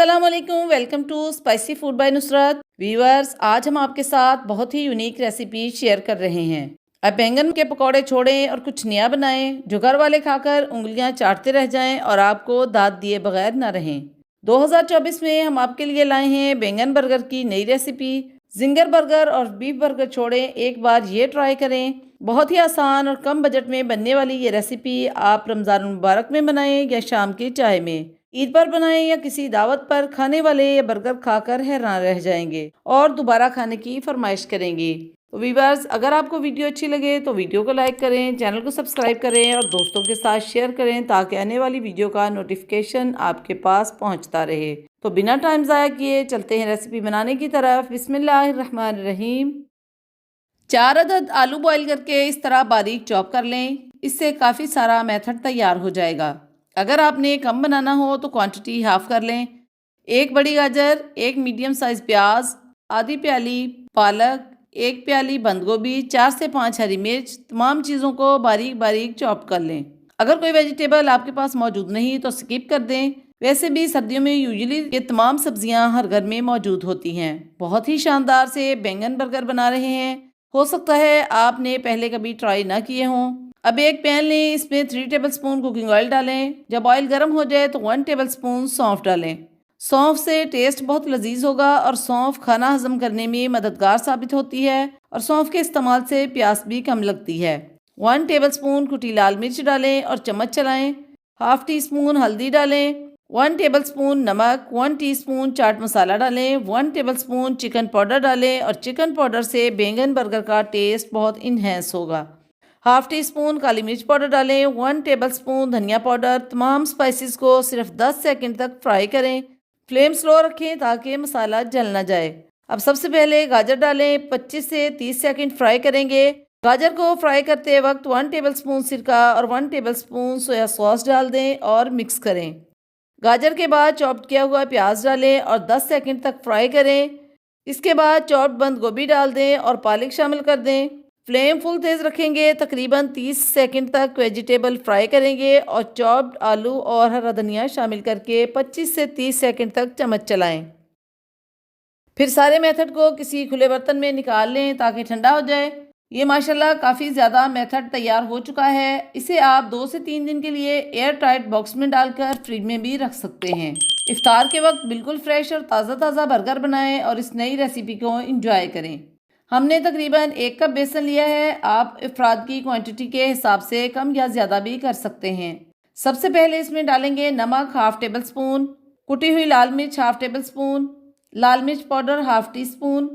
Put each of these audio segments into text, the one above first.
अस्सलाम वालेकुम, welcome to spicy food by Nusrat. Viewers, आज हम आपके साथ बहुत ही यूनिक रेसिपी शेयर कर रहे हैं। अब बैंगन के पकौड़े छोड़ें और कुछ नया बनाएं जो घर वाले खाकर उंगलियां चाटते रह जाएं और आपको दाद दिए बगैर ना रहें। 2024 में हम आपके लिए लाए हैं बैंगन बर्गर की नई रेसिपी। जिंगर बर्गर और बीफ बर्गर छोड़ें, एक बार ये ट्राई करें। बहुत ही आसान और कम बजट में बनने वाली ये रेसिपी आप रमज़ान मुबारक में बनाएं या शाम की चाय में, ईद पर बनाएं या किसी दावत पर, खाने वाले ये बर्गर खाकर हैरान रह जाएंगे और दोबारा खाने की फरमाइश करेंगे। तो व्यूअर्स, अगर आपको वीडियो अच्छी लगे तो वीडियो को लाइक करें, चैनल को सब्सक्राइब करें और दोस्तों के साथ शेयर करें ताकि आने वाली वीडियो का नोटिफिकेशन आपके पास पहुंचता रहे। तो बिना टाइम ज़ाया किए चलते हैं रेसिपी बनाने की तरफ। बिस्मिल्लाहिर्रहमानिर्रहीम। 4 अदद आलू बॉईल करके इस तरह बारीक चॉप कर लें। इससे काफ़ी सारा मेथड तैयार हो जाएगा। अगर आपने कम बनाना हो तो क्वांटिटी हाफ कर लें। 1 बड़ी गाजर, 1 मीडियम साइज़ प्याज, आधी प्याली पालक, 1 प्याली बंद गोभी, 4 से 5 हरी मिर्च, तमाम चीज़ों को बारीक बारीक चॉप कर लें। अगर कोई वेजिटेबल आपके पास मौजूद नहीं तो स्किप कर दें। वैसे भी सर्दियों में यूजुअली ये तमाम सब्जियां हर घर में मौजूद होती हैं। बहुत ही शानदार से बैंगन बर्गर बना रहे हैं। हो सकता है आपने पहले कभी ट्राई ना किए हों। अब एक पैन लें, इसमें 3 टेबलस्पून कुकिंग ऑयल डालें। जब ऑयल गर्म हो जाए तो 1 टेबलस्पून सौंफ डालें। सौंफ से टेस्ट बहुत लजीज होगा और सौंफ खाना हजम करने में मददगार साबित होती है और सौंफ के इस्तेमाल से प्यास भी कम लगती है। 1 टेबलस्पून कुटी लाल मिर्च डालें और चम्मच चलाएं। हाफ टी स्पून हल्दी डालें, 1 टेबलस्पून नमक, 1 टीस्पून चाट मसाला डालें, 1 टेबलस्पून चिकन पाउडर डालें और चिकन पाउडर से बैंगन बर्गर का टेस्ट बहुत इन्हेंस होगा। हाफ टी स्पून काली मिर्च पाउडर डालें, 1 टेबलस्पून धनिया पाउडर। तमाम स्पाइसेस को सिर्फ 10 सेकंड तक फ्राई करें। फ्लेम स्लो रखें ताकि मसाला जल ना जाए। अब सबसे पहले गाजर डालें, 25 से 30 सेकंड फ्राई करेंगे। गाजर को फ्राई करते वक्त 1 टेबलस्पून सिरका और 1 टेबलस्पून सोया सॉस डाल दें और मिक्स करें। गाजर के बाद चॉप किया हुआ प्याज डालें और 10 सेकंड तक फ्राई करें। इसके बाद चॉप्ड बंद गोभी डाल दें और पालक शामिल कर दें। फ्लेम फुल तेज़ रखेंगे। तकरीबन 30 सेकंड तक वेजिटेबल फ्राई करेंगे और चॉप्ड आलू और हरा धनिया शामिल करके 25 से 30 सेकंड तक चम्मच चलाएं। फिर सारे मेथड को किसी खुले बर्तन में निकाल लें ताकि ठंडा हो जाए। ये माशाल्लाह काफ़ी ज़्यादा मेथड तैयार हो चुका है। इसे आप 2 से 3 दिन के लिए एयर टाइट बॉक्स में डालकर फ्रिज में भी रख सकते हैं। इफ्तार के वक्त बिल्कुल फ्रेश और ताज़ा बर्गर बनाएं और इस नई रेसिपी को एंजॉय करें। हमने तकरीबन 1 कप बेसन लिया है। आप अफराद की क्वांटिटी के हिसाब से कम या ज़्यादा भी कर सकते हैं। सबसे पहले इसमें डालेंगे नमक हाफ टेबल स्पून, कुटी हुई लाल मिर्च हाफ टेबल स्पून, लाल मिर्च पाउडर हाफ टी स्पून,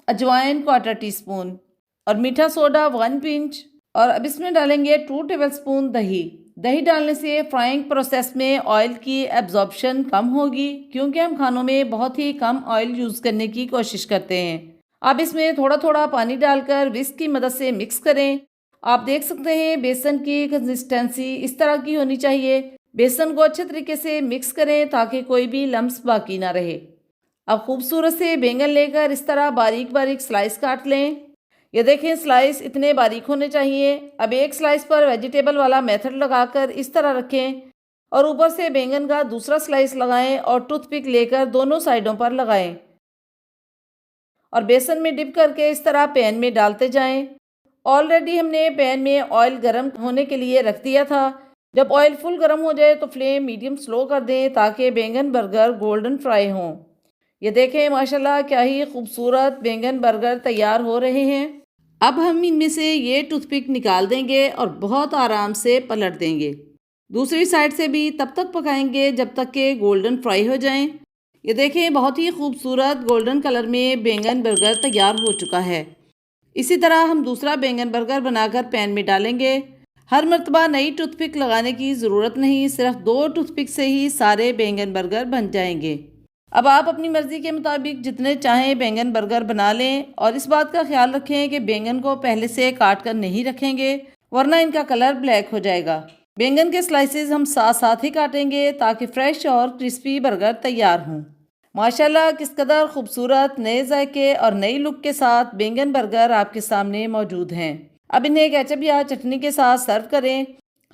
अजवाइन 1/4 टीस्पून और मीठा सोडा 1 पिंच। और अब इसमें डालेंगे 2 टेबलस्पून दही। दही डालने से फ्राइंग प्रोसेस में ऑयल की एब्जॉर्प्शन कम होगी क्योंकि हम खानों में बहुत ही कम ऑयल यूज़ करने की कोशिश करते हैं। अब इसमें थोड़ा थोड़ा पानी डालकर विस्क की मदद से मिक्स करें। आप देख सकते हैं बेसन की कंसिस्टेंसी इस तरह की होनी चाहिए। बेसन को अच्छे तरीके से मिक्स करें ताकि कोई भी लम्स बाकी ना रहे। अब खूबसूरत से बैंगन लेकर इस तरह बारीक बारीक स्लाइस काट लें। ये देखें, स्लाइस इतने बारीक होने चाहिए। अब एक स्लाइस पर वेजिटेबल वाला मेथड लगाकर इस तरह रखें और ऊपर से बैंगन का दूसरा स्लाइस लगाएं और टूथपिक लेकर दोनों साइडों पर लगाएं और बेसन में डिप करके इस तरह पैन में डालते जाएं। ऑलरेडी हमने पैन में ऑयल गर्म होने के लिए रख दिया था। जब ऑयल फुल गर्म हो जाए तो फ्लेम मीडियम स्लो कर दें ताकि बैंगन बर्गर गोल्डन फ्राई हों। ये देखें, माशाल्लाह क्या ही खूबसूरत बैंगन बर्गर तैयार हो रहे हैं। अब हम इनमें से ये टूथपिक निकाल देंगे और बहुत आराम से पलट देंगे। दूसरी साइड से भी तब तक पकाएंगे जब तक कि गोल्डन फ्राई हो जाएं। ये देखें, बहुत ही खूबसूरत गोल्डन कलर में बैंगन बर्गर तैयार हो चुका है। इसी तरह हम दूसरा बैंगन बर्गर बनाकर पैन में डालेंगे। हर मर्तबा नई टूथपिक लगाने की ज़रूरत नहीं, सिर्फ 2 टूथपिक से ही सारे बैंगन बर्गर बन जाएंगे। अब आप अपनी मर्ज़ी के मुताबिक जितने चाहें बैंगन बर्गर बना लें और इस बात का ख्याल रखें कि बैंगन को पहले से काट कर नहीं रखेंगे वरना इनका कलर ब्लैक हो जाएगा। बैंगन के स्लाइसेस हम साथ साथ ही काटेंगे ताकि फ्रेश और क्रिस्पी बर्गर तैयार हों। माशाल्लाह किस कदर खूबसूरत नए जायके और नई लुक के साथ बैंगन बर्गर आपके सामने मौजूद हैं। अब इन्हें केचप या चटनी के साथ सर्व करें।